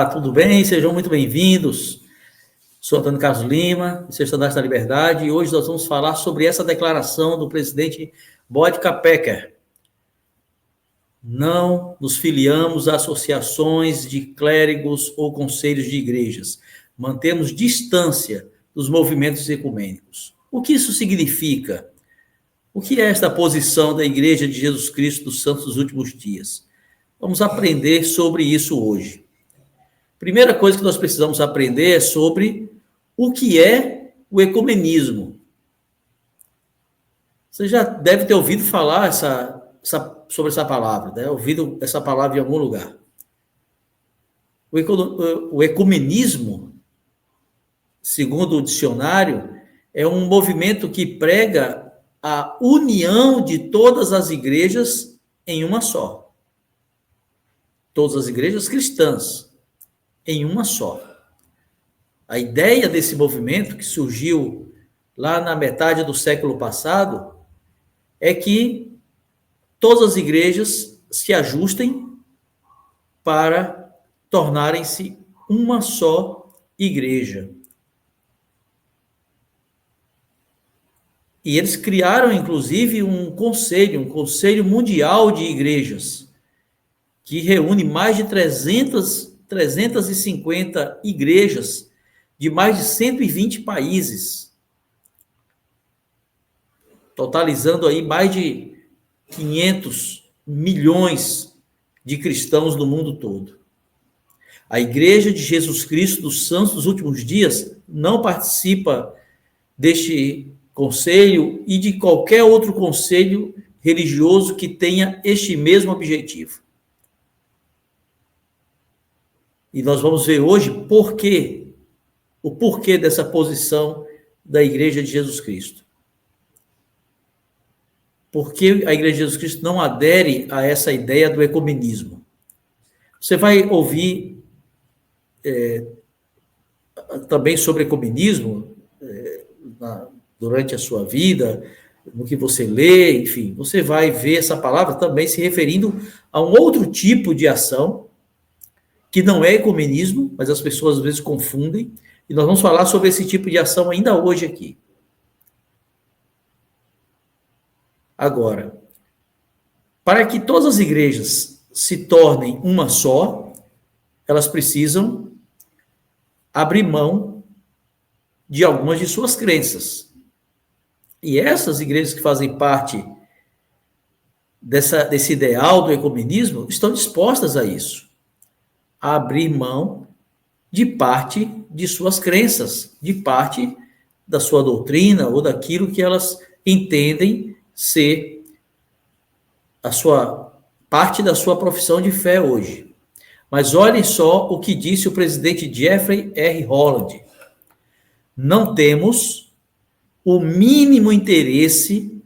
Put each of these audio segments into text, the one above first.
tudo bem? Sejam muito bem-vindos. Sou Antônio Carlos Lima, Estudante da Liberdade, e hoje nós vamos falar sobre essa declaração do presidente Boy-Kappecker. Não nos filiamos a associações de clérigos ou conselhos de igrejas. Mantemos distância dos movimentos ecumênicos. O que isso significa? O que é esta posição da Igreja de Jesus Cristo dos Santos dos Últimos Dias? Vamos aprender sobre isso hoje. Primeira coisa que nós precisamos aprender é sobre o que é o ecumenismo. Você já deve ter ouvido falar sobre essa palavra, né? Ouvido essa palavra em algum lugar. O ecumenismo, segundo o dicionário, é um movimento que prega a união de todas as igrejas em uma só. Todas as igrejas cristãs em uma só. A ideia desse movimento, que surgiu lá na metade do século passado, é que todas as igrejas se ajustem para tornarem-se uma só igreja. E eles criaram, inclusive, um conselho mundial de igrejas, que reúne mais de 350 igrejas de mais de 120 países, totalizando aí mais de 500 milhões de cristãos no mundo todo. A Igreja de Jesus Cristo dos Santos dos Últimos Dias não participa deste conselho e de qualquer outro conselho religioso que tenha este mesmo objetivo. E nós vamos ver hoje o porquê dessa posição da Igreja de Jesus Cristo. Por que a Igreja de Jesus Cristo não adere a essa ideia do ecumenismo? Você vai ouvir também sobre ecumenismo durante a sua vida, no que você lê, enfim, você vai ver essa palavra também se referindo a um outro tipo de ação, que não é ecumenismo, mas as pessoas às vezes confundem, e nós vamos falar sobre esse tipo de ação ainda hoje aqui. Agora, para que todas as igrejas se tornem uma só, elas precisam abrir mão de algumas de suas crenças. E essas igrejas que fazem parte desse ideal do ecumenismo estão dispostas a isso. A abrir mão de parte de suas crenças, de parte da sua doutrina ou daquilo que elas entendem ser parte da sua profissão de fé hoje. Mas olhem só o que disse o presidente Jeffrey R. Holland. Não temos o mínimo interesse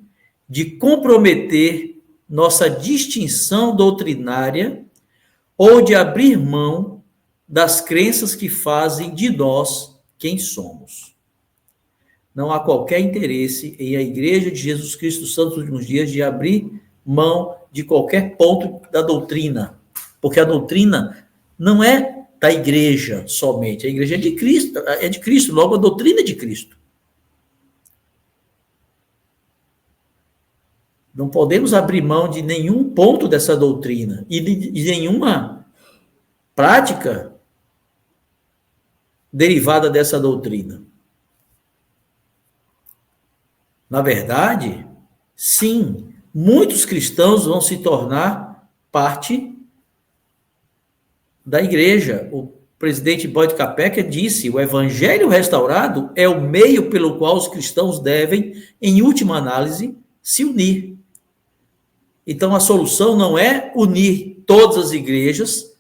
de comprometer nossa distinção doutrinária ou de abrir mão das crenças que fazem de nós quem somos. Não há qualquer interesse em a Igreja de Jesus Cristo dos Santos dos Últimos Dias de abrir mão de qualquer ponto da doutrina, porque a doutrina não é da igreja somente, a igreja é de Cristo, logo a doutrina é de Cristo. Não podemos abrir mão de nenhum ponto dessa doutrina e de nenhuma prática derivada dessa doutrina. Na verdade, sim, muitos cristãos vão se tornar parte da igreja. O presidente Boy-Kappecker disse: o evangelho restaurado é o meio pelo qual os cristãos devem, em última análise, se unir. Então, a solução não é unir todas as igrejas,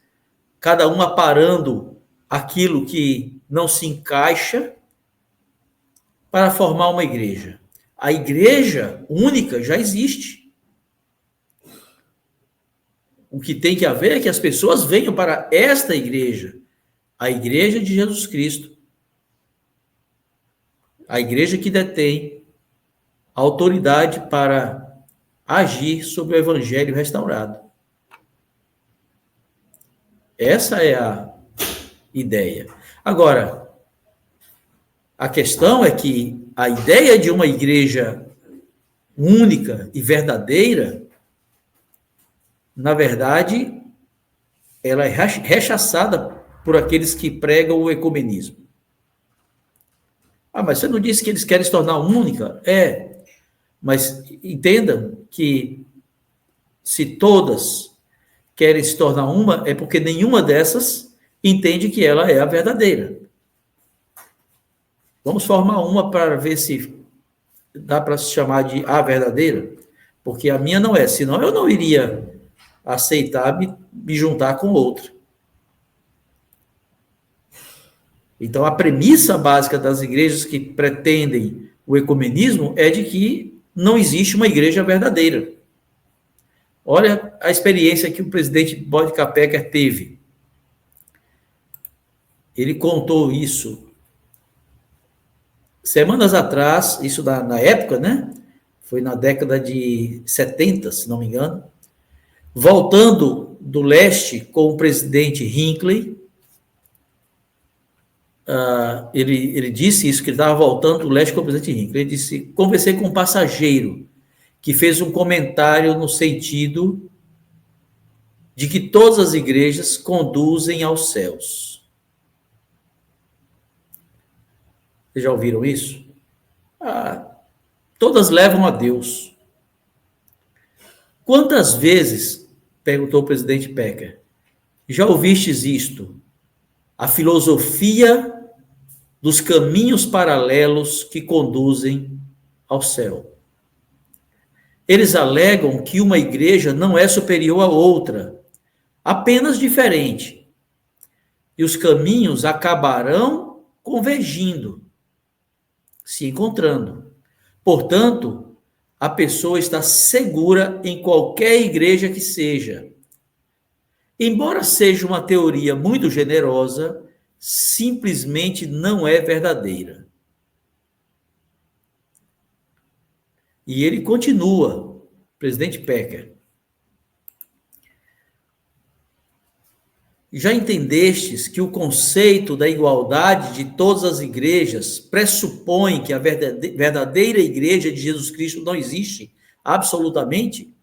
cada uma parando aquilo que não se encaixa, para formar uma igreja. A igreja única já existe. O que tem que haver é que as pessoas venham para esta igreja, a Igreja de Jesus Cristo, a igreja que detém a autoridade para agir sobre o evangelho restaurado. Essa é ideia. Agora, a questão é que a ideia de uma igreja única e verdadeira, na verdade, ela é rechaçada por aqueles que pregam o ecumenismo. Ah, mas você não disse que eles querem se tornar única? Mas entendam que se todas querem se tornar uma, é porque nenhuma dessas entende que ela é a verdadeira. Vamos formar uma para ver se dá para se chamar de a verdadeira, porque a minha não é, senão eu não iria aceitar me juntar com outra. Então, a premissa básica das igrejas que pretendem o ecumenismo é de que não existe uma igreja verdadeira. Olha a experiência que o presidente Boyd K. teve. Ele contou isso semanas atrás, isso na época, né? Foi na década de 70, se não me engano. Voltando do leste com o presidente Hinckley, ele disse isso, que ele estava voltando do leste com o presidente Hinckley. Ele disse, conversei com um passageiro que fez um comentário no sentido de que todas as igrejas conduzem aos céus. Vocês já ouviram isso? Todas levam a Deus. Quantas vezes, perguntou o presidente Pecker, já ouvistes isto? A filosofia dos caminhos paralelos que conduzem ao céu. Eles alegam que uma igreja não é superior à outra, apenas diferente. E os caminhos acabarão convergindo, se encontrando. Portanto, a pessoa está segura em qualquer igreja que seja. Embora seja uma teoria muito generosa, simplesmente não é verdadeira. E ele continua, presidente Pecker. Já entendestes que o conceito da igualdade de todas as igrejas pressupõe que a verdadeira igreja de Jesus Cristo não existe absolutamente?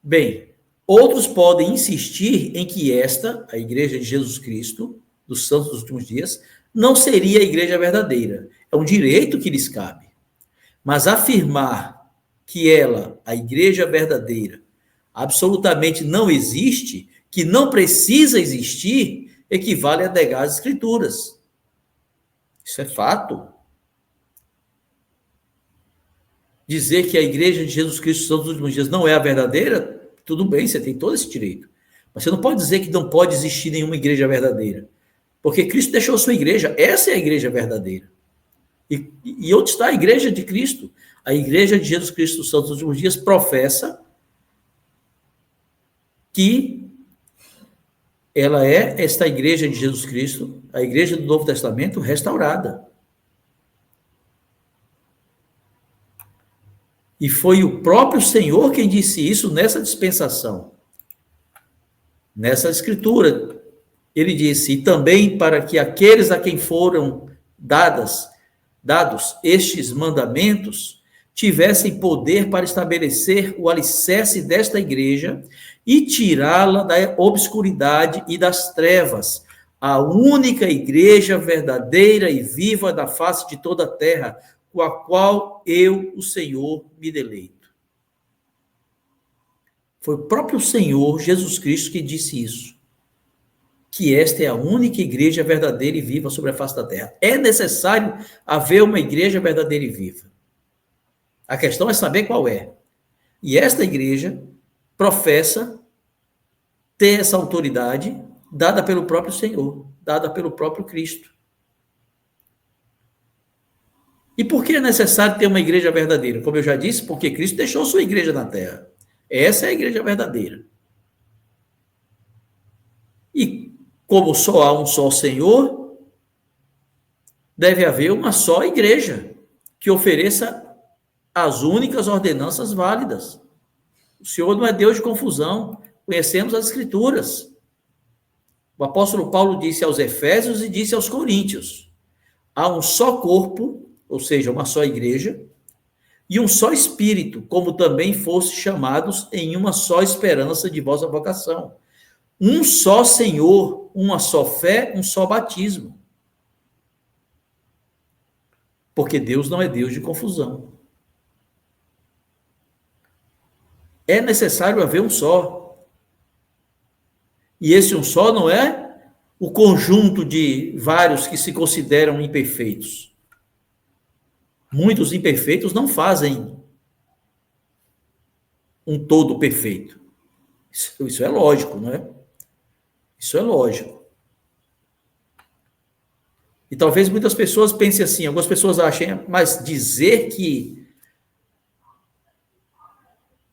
Bem, outros podem insistir em que esta, a igreja de Jesus Cristo, dos santos dos últimos dias, não seria a igreja verdadeira. É um direito que lhes cabe. Mas afirmar que ela, a igreja verdadeira, absolutamente não existe, que não precisa existir, equivale a negar as escrituras. Isso é fato. Dizer que a igreja de Jesus Cristo dos últimos dias não é a verdadeira, tudo bem, você tem todo esse direito. Mas você não pode dizer que não pode existir nenhuma igreja verdadeira. Porque Cristo deixou a sua igreja, essa é a igreja verdadeira. E onde está a igreja de Cristo? A igreja de Jesus Cristo dos Santos dos últimos dias professa que ela é esta igreja de Jesus Cristo, a igreja do Novo Testamento restaurada. E foi o próprio Senhor quem disse isso nessa dispensação. Nessa escritura, ele disse, e também para que aqueles a quem foram dados estes mandamentos tivessem poder para estabelecer o alicerce desta igreja e tirá-la da obscuridade e das trevas, a única igreja verdadeira e viva da face de toda a terra, com a qual eu, o Senhor, me deleito. Foi o próprio Senhor, Jesus Cristo, que disse isso. Que esta é a única igreja verdadeira e viva sobre a face da terra. É necessário haver uma igreja verdadeira e viva. A questão é saber qual é. E esta igreja professa ter essa autoridade dada pelo próprio Senhor, dada pelo próprio Cristo. E por que é necessário ter uma igreja verdadeira? Como eu já disse, porque Cristo deixou sua igreja na terra. Essa é a igreja verdadeira. E como só há um só Senhor, deve haver uma só igreja que ofereça as únicas ordenanças válidas. O Senhor não é Deus de confusão. Conhecemos as Escrituras. O apóstolo Paulo disse aos Efésios e disse aos Coríntios: há um só corpo, ou seja, uma só igreja, e um só Espírito, como também fosse chamados em uma só esperança de vossa vocação. Um só Senhor, uma só fé, um só batismo. Porque Deus não é Deus de confusão. É necessário haver um só. E esse um só não é o conjunto de vários que se consideram imperfeitos. Muitos imperfeitos não fazem um todo perfeito. Isso é lógico, não é? Isso é lógico. E talvez muitas pessoas pensem assim, algumas pessoas achem, mas dizer que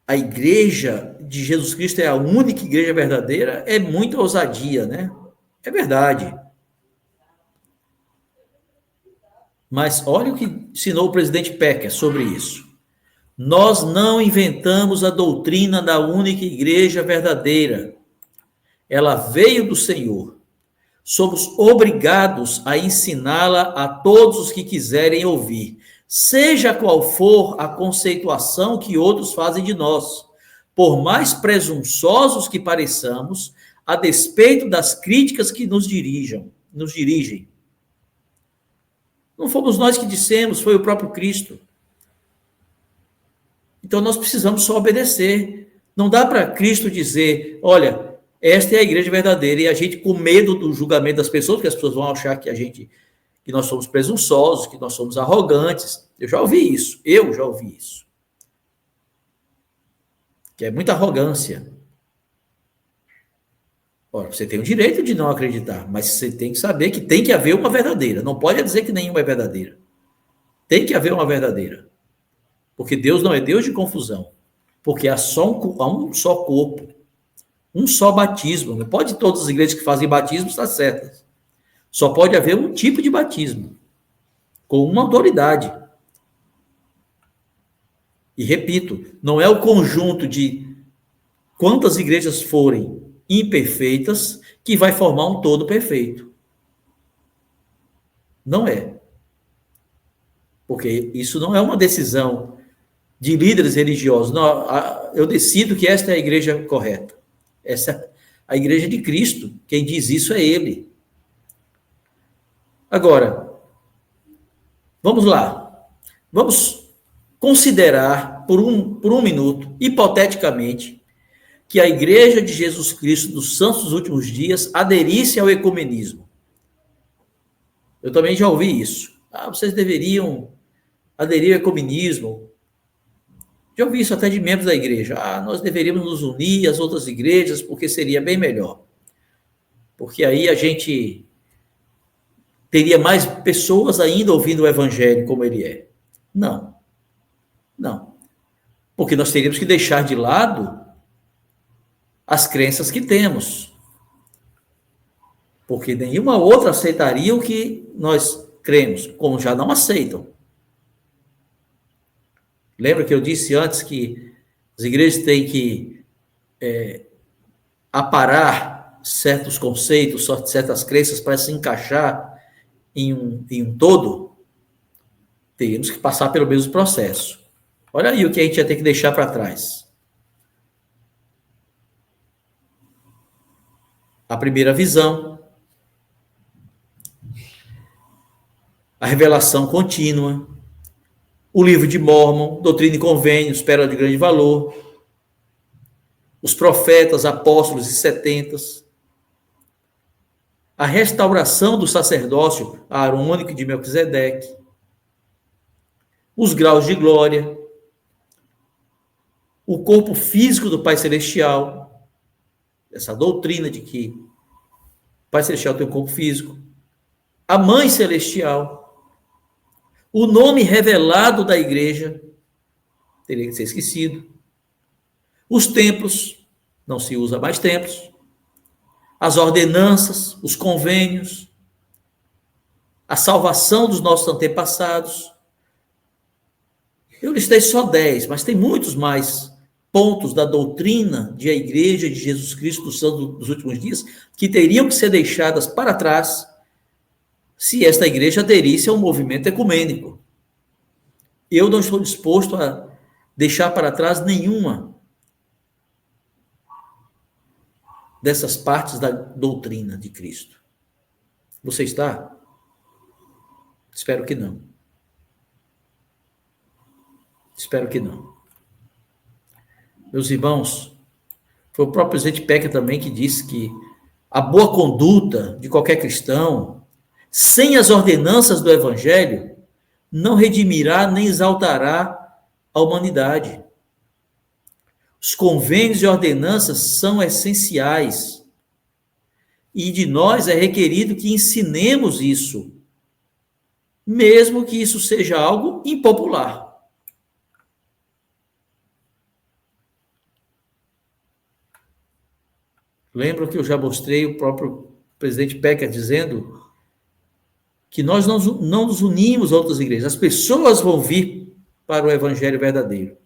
a igreja de Jesus Cristo é a única igreja verdadeira é muita ousadia, né? É verdade. Mas olha o que ensinou o presidente Pecker sobre isso. Nós não inventamos a doutrina da única igreja verdadeira. Ela veio do Senhor. Somos obrigados a ensiná-la a todos os que quiserem ouvir, seja qual for a conceituação que outros fazem de nós, por mais presunçosos que pareçamos, a despeito das críticas que nos dirigem. Não fomos nós que dissemos, foi o próprio Cristo. Então nós precisamos só obedecer. Não dá para Cristo dizer, olha, esta é a igreja verdadeira, e a gente, com medo do julgamento das pessoas, porque as pessoas vão achar que nós somos presunçosos, que nós somos arrogantes. Eu já ouvi isso. Que é muita arrogância. Ora, você tem o direito de não acreditar, mas você tem que saber que tem que haver uma verdadeira. Não pode dizer que nenhuma é verdadeira. Tem que haver uma verdadeira. Porque Deus não é Deus de confusão. Porque há um só corpo. Um só batismo. Não pode todas as igrejas que fazem batismo estar certas. Só pode haver um tipo de batismo. Com uma autoridade. E repito, não é o conjunto de quantas igrejas forem imperfeitas que vai formar um todo perfeito. Não é. Porque isso não é uma decisão de líderes religiosos. Não, eu decido que esta é a igreja correta. Essa é a igreja de Cristo. Quem diz isso é ele. Agora, vamos lá. Vamos considerar por um minuto, hipoteticamente, que a igreja de Jesus Cristo dos Santos dos Últimos Dias aderisse ao ecumenismo. Eu também já ouvi isso. Vocês deveriam aderir ao ecumenismo. Já ouvi isso até de membros da igreja. Nós deveríamos nos unir às outras igrejas porque seria bem melhor. Porque aí a gente teria mais pessoas ainda ouvindo o evangelho como ele é. Não. Porque nós teríamos que deixar de lado as crenças que temos. Porque nenhuma outra aceitaria o que nós cremos, como já não aceitam. Lembra que eu disse antes que as igrejas têm que aparar certos conceitos, certas crenças para se encaixar em um todo? Teríamos que passar pelo mesmo processo. Olha aí o que a gente ia ter que deixar para trás. A primeira visão, a revelação contínua, o livro de Mórmon, Doutrina e Convênios, Pérola de Grande Valor, os profetas, apóstolos e setentas, a restauração do sacerdócio arônico de Melquisedeque, os graus de glória, o corpo físico do Pai Celestial, essa doutrina de que o Pai Celestial tem um corpo físico, a Mãe Celestial, o nome revelado da igreja, teria que ser esquecido, os templos, não se usa mais templos, as ordenanças, os convênios, a salvação dos nossos antepassados. Eu listei só 10, mas tem muitos mais pontos da doutrina de a Igreja de Jesus Cristo dos últimos dias que teriam que ser deixadas para trás se esta igreja aderisse a um movimento ecumênico. Eu não estou disposto a deixar para trás nenhuma dessas partes da doutrina de Cristo. Você está? Espero que não. Espero que não. Meus irmãos, foi o próprio presidente Pecker também que disse que a boa conduta de qualquer cristão, sem as ordenanças do Evangelho, não redimirá nem exaltará a humanidade. Os convênios e ordenanças são essenciais. E de nós é requerido que ensinemos isso, mesmo que isso seja algo impopular. Lembro que eu já mostrei o próprio presidente Pecker dizendo que nós não nos unimos a outras igrejas. As pessoas vão vir para o evangelho verdadeiro.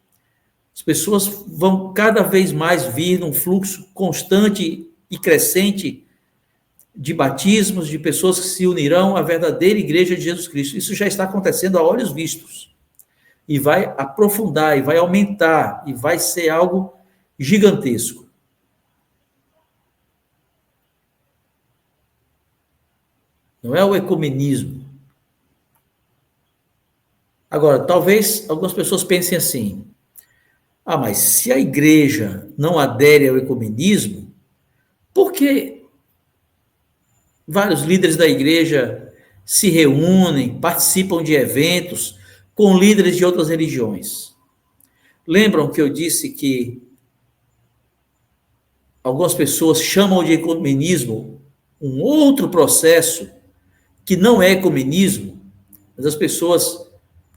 As pessoas vão cada vez mais vir num fluxo constante e crescente de batismos, de pessoas que se unirão à verdadeira igreja de Jesus Cristo. Isso já está acontecendo a olhos vistos. E vai aprofundar, e vai aumentar, e vai ser algo gigantesco. Não é o ecumenismo. Agora, talvez algumas pessoas pensem assim: mas se a igreja não adere ao ecumenismo, por que vários líderes da igreja se reúnem, participam de eventos com líderes de outras religiões? Lembram que eu disse que algumas pessoas chamam de ecumenismo um outro processo que não é ecumenismo, mas as pessoas,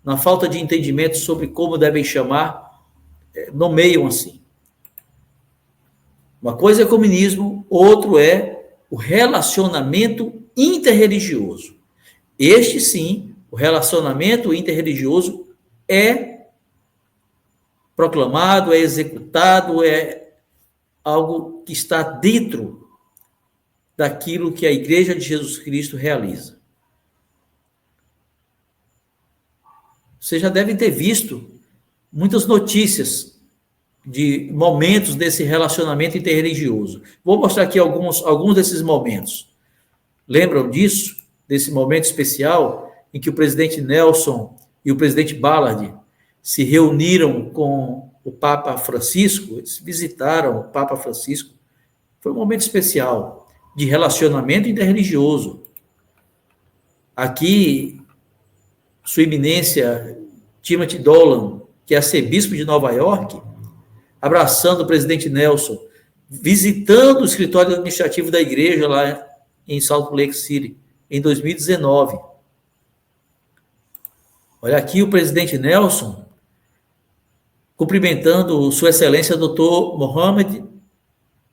na falta de entendimento sobre como devem chamar, nomeiam assim. Uma coisa é ecumenismo, outro é o relacionamento interreligioso. Este, sim, o relacionamento interreligioso é proclamado, é executado, é algo que está dentro daquilo que a Igreja de Jesus Cristo realiza. Vocês já devem ter visto muitas notícias de momentos desse relacionamento interreligioso. Vou mostrar aqui alguns desses momentos. Lembram disso? Desse momento especial em que o presidente Nelson e o presidente Ballard se reuniram com o Papa Francisco, eles visitaram o Papa Francisco. Foi um momento especial de relacionamento interreligioso. Aqui, Sua Eminência Timothy Dolan, que é arcebispo de Nova York, abraçando o presidente Nelson, visitando o escritório administrativo da igreja lá em Salt Lake City, em 2019. Olha aqui o presidente Nelson cumprimentando Sua Excelência Dr. Mohammed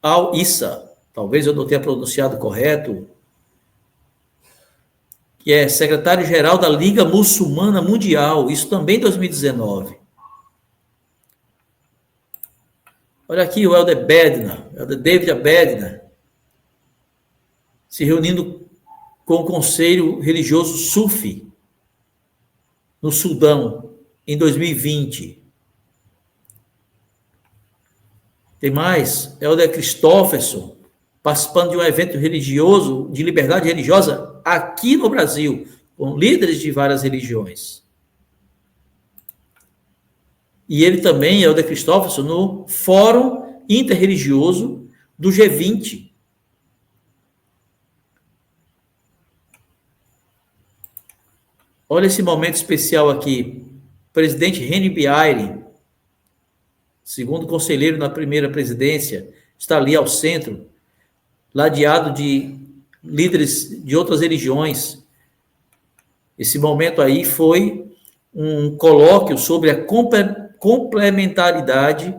Al-Issa, talvez eu não tenha pronunciado correto, que é secretário-geral da Liga Muçulmana Mundial, isso também em 2019. Olha aqui o Elder Bednar, Elder David Bednar, se reunindo com o Conselho Religioso Sufi, no Sudão, em 2020. Tem mais, Elder Christofferson, participando de um evento religioso, de liberdade religiosa, aqui no Brasil, com líderes de várias religiões. E ele também, Elder Christofferson, no Fórum Interreligioso do G20. Olha esse momento especial aqui. O presidente Henry B. Eyring, segundo conselheiro na primeira presidência, está ali ao centro, ladeado de líderes de outras religiões. Esse momento aí foi um colóquio sobre a complementaridade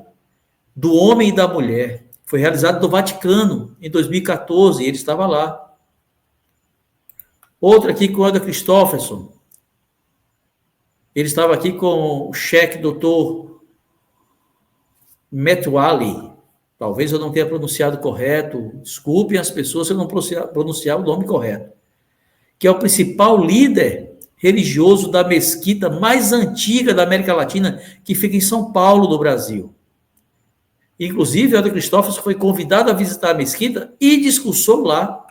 do homem e da mulher. Foi realizado no Vaticano, em 2014, e ele estava lá. Outro aqui com o Elder Christofferson. Ele estava aqui com o chefe doutor Metwali, talvez eu não tenha pronunciado correto, desculpem as pessoas se eu não pronunciar o nome correto, que é o principal líder religioso da mesquita mais antiga da América Latina, que fica em São Paulo, do Brasil. Inclusive, o Helder Christofferson foi convidado a visitar a mesquita e discursou lá.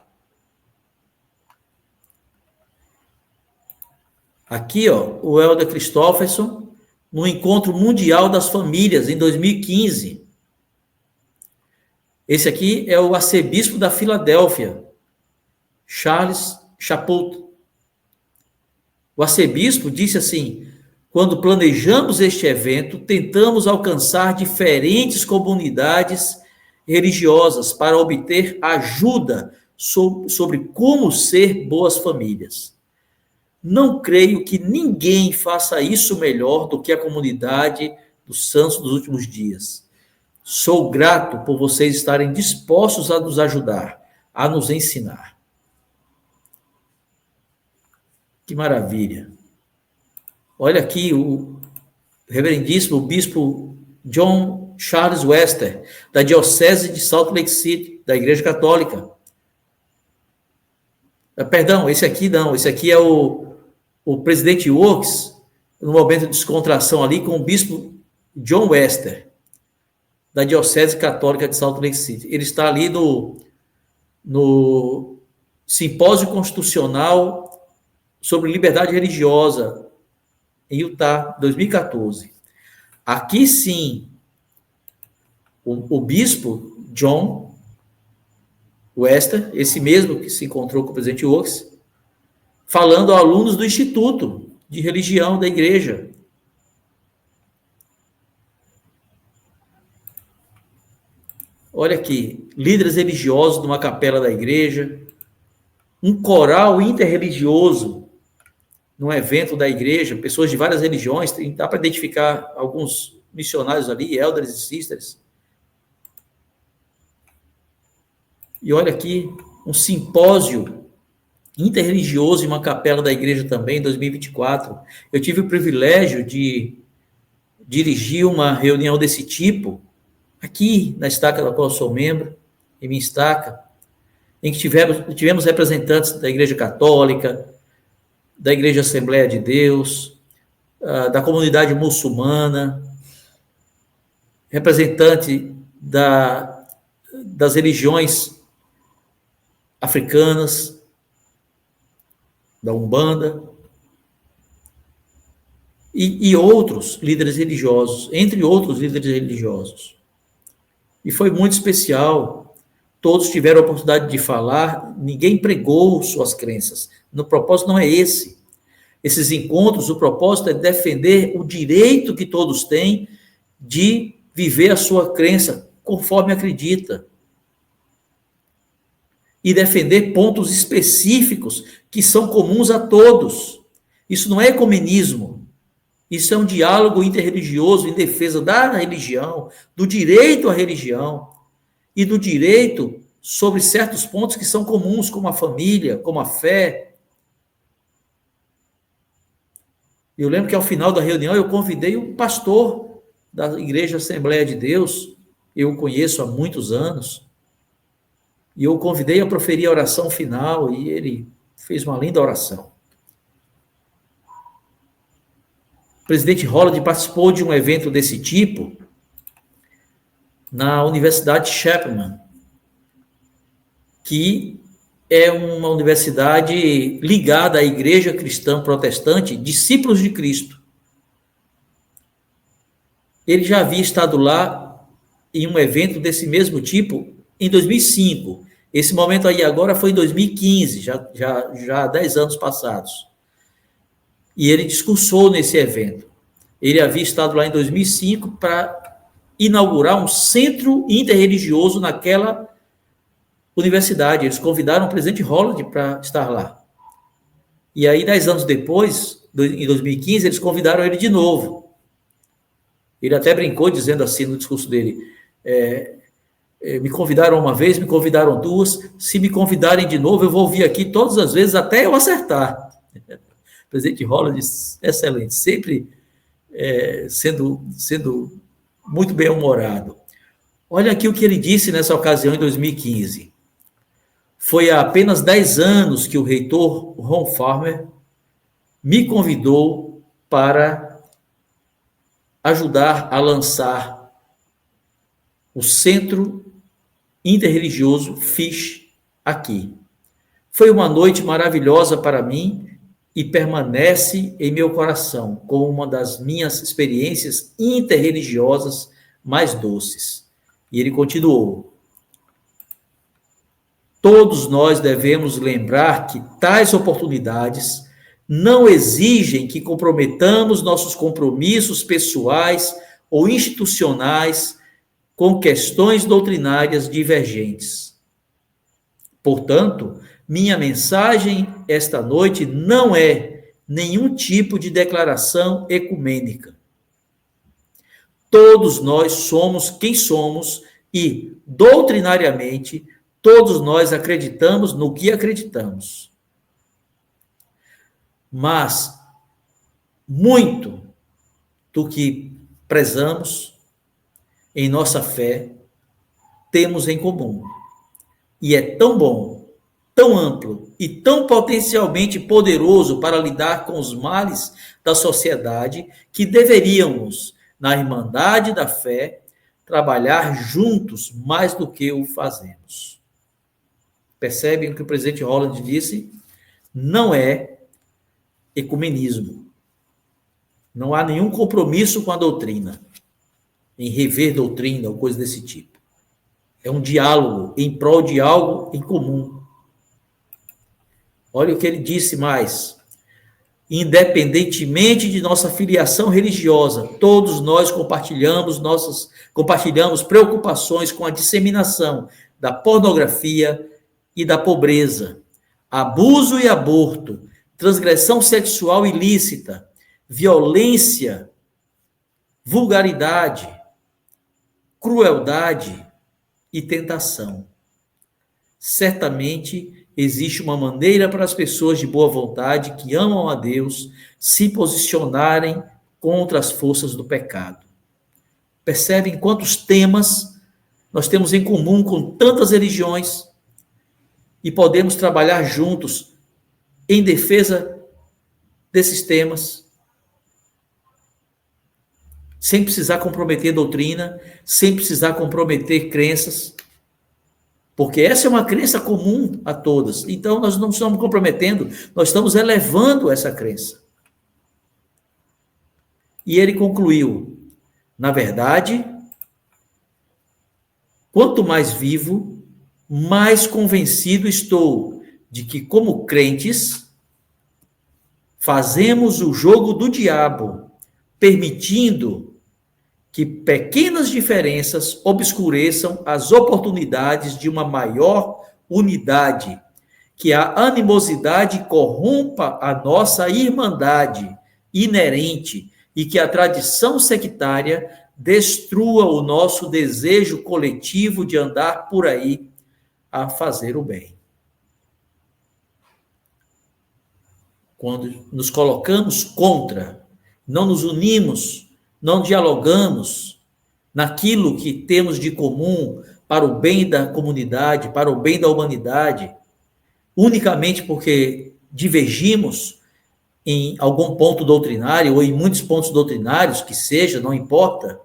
Aqui, ó, o Helder Christofferson, no Encontro Mundial das Famílias, em 2015. Esse aqui é o arcebispo da Filadélfia, Charles Chaput. O arcebispo disse assim: quando planejamos este evento, tentamos alcançar diferentes comunidades religiosas para obter ajuda sobre como ser boas famílias. Não creio que ninguém faça isso melhor do que a comunidade dos santos dos últimos dias. Sou grato por vocês estarem dispostos a nos ajudar, a nos ensinar. Que maravilha. Olha aqui o reverendíssimo bispo John Charles Wester, da Diocese de Salt Lake City, da Igreja Católica. Perdão, esse aqui não, esse aqui é o presidente Works, no momento de descontração ali, com o bispo John Wester, da Diocese Católica de Salt Lake City. Ele está ali no Simpósio Constitucional sobre Liberdade Religiosa, em Utah, 2014. Aqui sim, o bispo John Wester, esse mesmo que se encontrou com o presidente Works, falando a alunos do Instituto de Religião da Igreja. Olha aqui, líderes religiosos de uma capela da igreja, um coral interreligioso num evento da igreja, pessoas de várias religiões, dá para identificar alguns missionários ali, elders e sisters. E olha aqui, um simpósio interreligioso em uma capela da igreja também, em 2024. Eu tive o privilégio de dirigir uma reunião desse tipo, aqui na estaca da qual eu sou membro, em minha estaca, em que tivemos representantes da Igreja Católica, da Igreja Assembleia de Deus, da comunidade muçulmana, representante das religiões africanas, da Umbanda, e outros líderes religiosos, entre outros líderes religiosos. E foi muito especial. Todos tiveram a oportunidade de falar, ninguém pregou suas crenças. O propósito não é esse. Esses encontros, o propósito é defender o direito que todos têm de viver a sua crença conforme acredita. E defender pontos específicos que são comuns a todos. Isso não é ecumenismo. Isso é um diálogo interreligioso em defesa da religião, do direito à religião e do direito sobre certos pontos que são comuns, como a família, como a fé. Eu lembro que ao final da reunião eu convidei o pastor da Igreja Assembleia de Deus, eu o conheço há muitos anos, e eu o convidei a proferir a oração final, e ele fez uma linda oração. O presidente Holland participou de um evento desse tipo na Universidade Chapman, que é uma universidade ligada à Igreja Cristã Protestante, Discípulos de Cristo. Ele já havia estado lá em um evento desse mesmo tipo em 2005. Esse momento aí agora foi em 2015, já há 10 anos passados. E ele discursou nesse evento. Ele havia estado lá em 2005 para inaugurar um centro interreligioso naquela universidade. Eles convidaram o presidente Holland para estar lá. E aí, 10 anos depois, em 2015, eles convidaram ele de novo. Ele até brincou, dizendo assim no discurso dele, me convidaram uma vez, me convidaram duas, se me convidarem de novo, eu vou vir aqui todas as vezes até eu acertar. Presidente Holland, excelente, sempre sendo muito bem-humorado. Olha aqui o que ele disse nessa ocasião em 2015. Foi há apenas 10 anos que o reitor Ron Farmer me convidou para ajudar a lançar o Centro Interreligioso FISH aqui. Foi uma noite maravilhosa para mim e permanece em meu coração como uma das minhas experiências interreligiosas mais doces. E ele continuou: todos nós devemos lembrar que tais oportunidades não exigem que comprometamos nossos compromissos pessoais ou institucionais com questões doutrinárias divergentes. Portanto, minha mensagem esta noite não é nenhum tipo de declaração ecumênica. Todos nós somos quem somos e, doutrinariamente, todos nós acreditamos no que acreditamos. Mas muito do que prezamos em nossa fé temos em comum. E é tão bom, tão amplo e tão potencialmente poderoso para lidar com os males da sociedade que deveríamos, na irmandade da fé, trabalhar juntos mais do que o fazemos. Percebem o que o presidente Holland disse? Não é ecumenismo. Não há nenhum compromisso com a doutrina, em rever doutrina ou coisa desse tipo. É um diálogo em prol de algo em comum. Olha o que ele disse mais. Independentemente de nossa filiação religiosa, todos nós compartilhamos preocupações com a disseminação da pornografia e da pobreza, abuso e aborto, transgressão sexual ilícita, violência, vulgaridade, crueldade e tentação. Certamente existe uma maneira para as pessoas de boa vontade que amam a Deus se posicionarem contra as forças do pecado. Percebem quantos temas nós temos em comum com tantas religiões e podemos trabalhar juntos em defesa desses temas, sem precisar comprometer doutrina, sem precisar comprometer crenças, porque essa é uma crença comum a todas. Então, nós não estamos comprometendo, nós estamos elevando essa crença. E ele concluiu: na verdade, quanto mais vivo, mais convencido estou de que, como crentes, fazemos o jogo do diabo, permitindo que pequenas diferenças obscureçam as oportunidades de uma maior unidade, que a animosidade corrompa a nossa irmandade inerente e que a tradição sectária destrua o nosso desejo coletivo de andar por aí a fazer o bem. Quando nos colocamos contra, não nos unimos, não dialogamos naquilo que temos de comum para o bem da comunidade, para o bem da humanidade, unicamente porque divergimos em algum ponto doutrinário ou em muitos pontos doutrinários, que seja, não importa,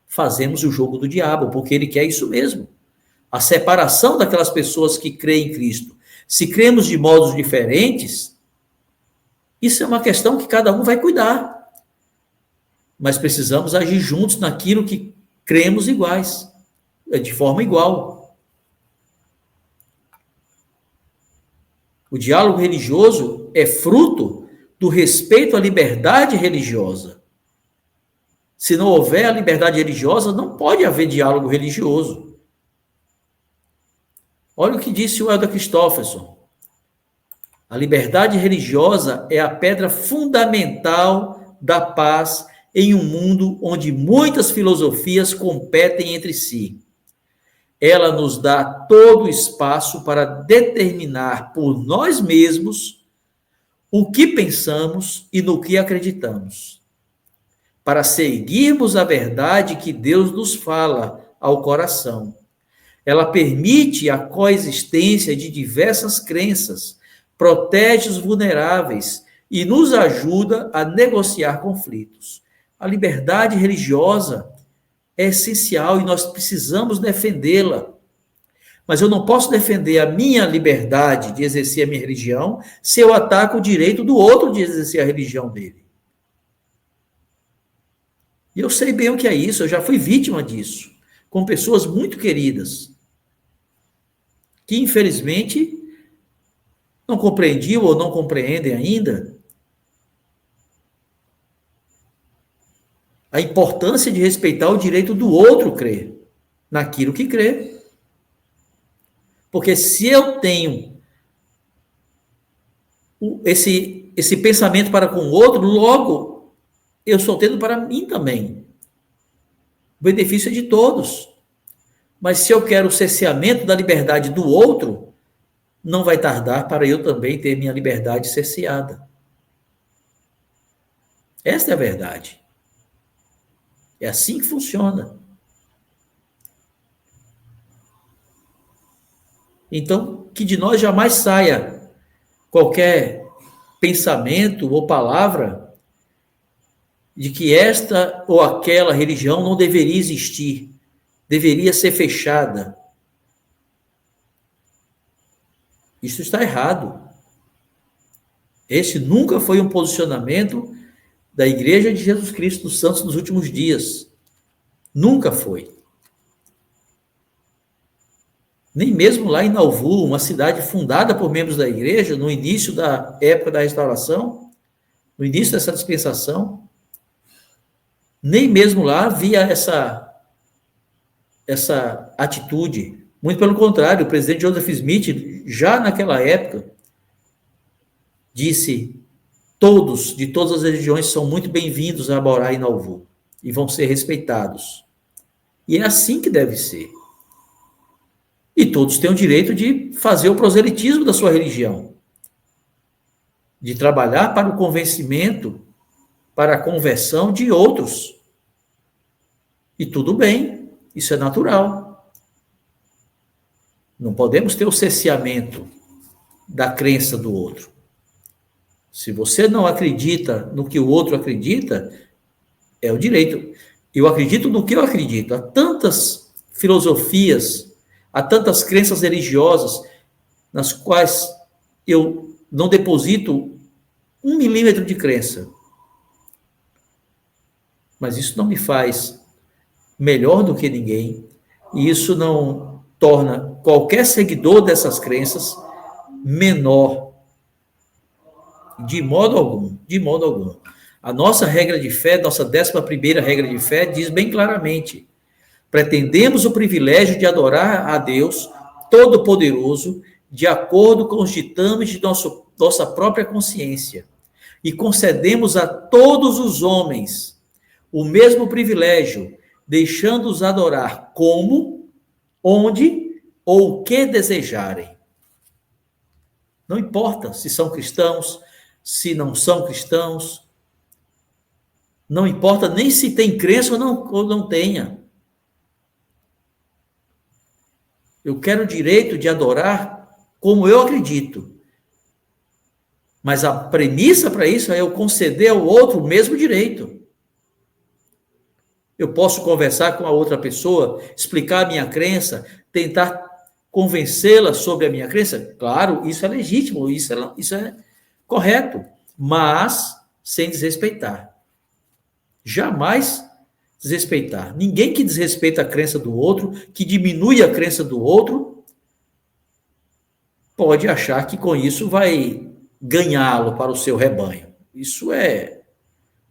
fazemos o jogo do diabo, porque ele quer isso mesmo. A separação daquelas pessoas que creem em Cristo. Se cremos de modos diferentes, isso é uma questão que cada um vai cuidar. Mas precisamos agir juntos naquilo que cremos iguais, de forma igual. O diálogo religioso é fruto do respeito à liberdade religiosa. Se não houver a liberdade religiosa, não pode haver diálogo religioso. Olha o que disse o Elder Christofferson. A liberdade religiosa é a pedra fundamental da paz em um mundo onde muitas filosofias competem entre si. Ela nos dá todo o espaço para determinar por nós mesmos o que pensamos e no que acreditamos. para seguirmos a verdade que Deus nos fala ao coração. Ela permite a coexistência de diversas crenças, protege os vulneráveis e nos ajuda a negociar conflitos. A liberdade religiosa é essencial e nós precisamos defendê-la. Mas eu não posso defender a minha liberdade de exercer a minha religião se eu ataco o direito do outro de exercer a religião dele. E eu sei bem o que é isso, eu já fui vítima disso, com pessoas muito queridas, que infelizmente não compreendiam ou não compreendem ainda a importância de respeitar o direito do outro crer naquilo que crê. Porque se eu tenho esse pensamento para com o outro, logo eu estou tendo para mim também. O benefício é de todos. Mas se eu quero o cerceamento da liberdade do outro, não vai tardar para eu também ter minha liberdade cerceada. Esta é a verdade. É assim que funciona. Então, que de nós jamais saia qualquer pensamento ou palavra de que esta ou aquela religião não deveria existir, deveria ser fechada. Isso está errado. Esse nunca foi um posicionamento da Igreja de Jesus Cristo dos Santos dos últimos dias. Nunca foi. Nem mesmo lá em Nauvoo, uma cidade fundada por membros da igreja, no início da época da restauração, no início dessa dispensação, nem mesmo lá havia essa atitude. Muito pelo contrário, o presidente Joseph Smith, já naquela época, disse: todos, de todas as religiões, são muito bem-vindos a morar em Nauvoo e vão ser respeitados. E é assim que deve ser. E todos têm o direito de fazer o proselitismo da sua religião, de trabalhar para o convencimento, para a conversão de outros. E tudo bem, isso é natural. Não podemos ter o cerceamento da crença do outro. Se você não acredita no que o outro acredita, é o direito. Eu acredito no que eu acredito. Há tantas filosofias, há tantas crenças religiosas nas quais eu não deposito 1 milímetro de crença. Mas isso não me faz melhor do que ninguém, e isso não torna qualquer seguidor dessas crenças menor. De modo algum, de modo algum. A nossa regra de fé, nossa 11ª regra de fé, diz bem claramente: pretendemos o privilégio de adorar a Deus Todo-Poderoso de acordo com os ditames de nossa própria consciência e concedemos a todos os homens o mesmo privilégio, deixando-os adorar como, onde ou o que desejarem. Não importa se são cristãos, se não são cristãos, não importa nem se tem crença ou não tenha. Eu quero o direito de adorar como eu acredito. Mas a premissa para isso é eu conceder ao outro o mesmo direito. Eu posso conversar com a outra pessoa, explicar a minha crença, tentar convencê-la sobre a minha crença. Claro, isso é legítimo, isso é correto, mas sem desrespeitar. Jamais desrespeitar. Ninguém que desrespeita a crença do outro, que diminui a crença do outro, pode achar que com isso vai ganhá-lo para o seu rebanho. Isso é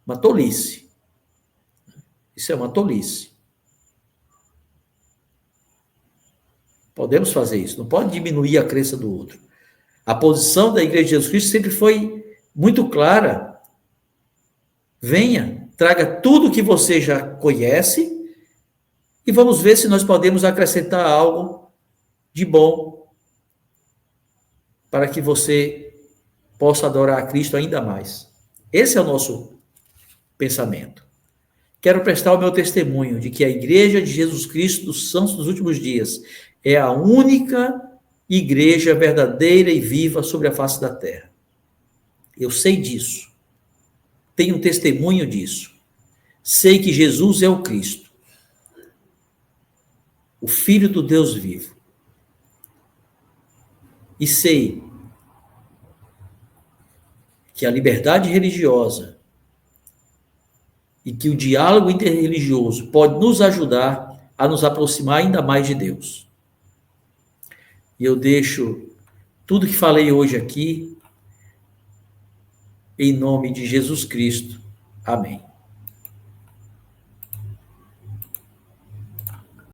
uma tolice. Isso é uma tolice. Podemos fazer isso, não pode diminuir a crença do outro. A posição da Igreja de Jesus Cristo sempre foi muito clara. Venha, traga tudo que você já conhece e vamos ver se nós podemos acrescentar algo de bom para que você possa adorar a Cristo ainda mais. Esse é o nosso pensamento. quero prestar o meu testemunho de que a Igreja de Jesus Cristo dos Santos dos Últimos Dias é a única igreja verdadeira e viva sobre a face da terra. Eu sei disso. Tenho testemunho disso. Sei que Jesus é o Cristo, o Filho do Deus vivo. E sei que a liberdade religiosa e que o diálogo interreligioso pode nos ajudar a nos aproximar ainda mais de Deus. E eu deixo tudo que falei hoje aqui em nome de Jesus Cristo. Amém.